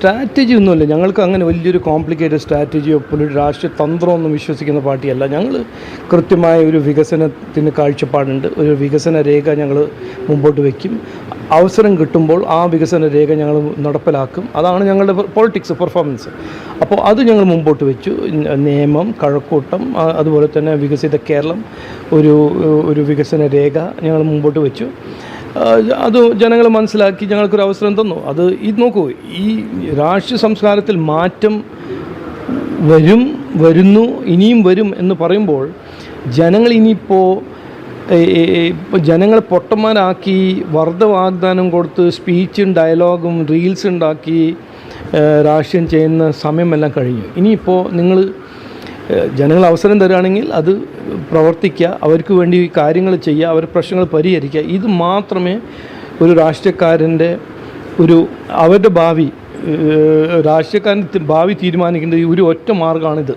Strategy ഒന്നുമില്ല. ഞങ്ങൾക്ക് അങ്ങനെ വലിയൊരു കോംപ്ലിക്കേറ്റഡ് സ്ട്രാറ്റജിയോ രാഷ്ട്രീയ തന്ത്രമൊന്നും വിശ്വസിക്കുന്ന പാർട്ടിയല്ല. ഞങ്ങൾ കൃത്യമായ ഒരു വികസനത്തിന് കാഴ്ചപ്പാടുണ്ട്. ഒരു വികസന രേഖ ഞങ്ങൾ മുമ്പോട്ട് വയ്ക്കും. അവസരം കിട്ടുമ്പോൾ ആ വികസന രേഖ ഞങ്ങൾ നടപ്പിലാക്കും. അതാണ് ഞങ്ങളുടെ പൊളിറ്റിക്സ് പെർഫോമൻസ്. അപ്പോൾ അത് ഞങ്ങൾ മുമ്പോട്ട് വെച്ചു. നിയമം, കഴക്കൂട്ടം, അതുപോലെ തന്നെ വികസിത കേരളം, ഒരു വികസന രേഖ ഞങ്ങൾ മുമ്പോട്ട് വെച്ചു. അത് ജനങ്ങൾ മനസ്സിലാക്കി ഞങ്ങൾക്കൊരു അവസരം തന്നു. ഇത് നോക്കൂ, ഈ രാഷ്ട്രീയ സംസ്കാരത്തിൽ മാറ്റം വരുന്നു, ഇനിയും വരും എന്ന് പറയുമ്പോൾ ജനങ്ങൾ ഇനിയിപ്പോൾ ജനങ്ങളെ പൊട്ടന്മാരാക്കി വെറുതെ വാഗ്ദാനം കൊടുത്ത് സ്പീച്ചും ഡയലോഗും റീൽസ് ഉണ്ടാക്കി രാഷ്ട്രീയം ചെയ്യുന്ന സമയമെല്ലാം കഴിഞ്ഞു. ഇനിയിപ്പോൾ നിങ്ങൾ ജനങ്ങൾ അവസരം തരുകയാണെങ്കിൽ അത് പ്രവർത്തിക്കുക, അവർക്ക് വേണ്ടി കാര്യങ്ങൾ ചെയ്യുക, അവരുടെ പ്രശ്നങ്ങൾ പരിഹരിക്കുക. ഇത് മാത്രമേ ഒരു രാഷ്ട്രീയക്കാരൻ്റെ അവരുടെ ഭാവി രാഷ്ട്രീയക്കാരൻ്റെ ഭാവി തീരുമാനിക്കേണ്ട ഒരു ഒറ്റ മാർഗ്ഗമാണിത്.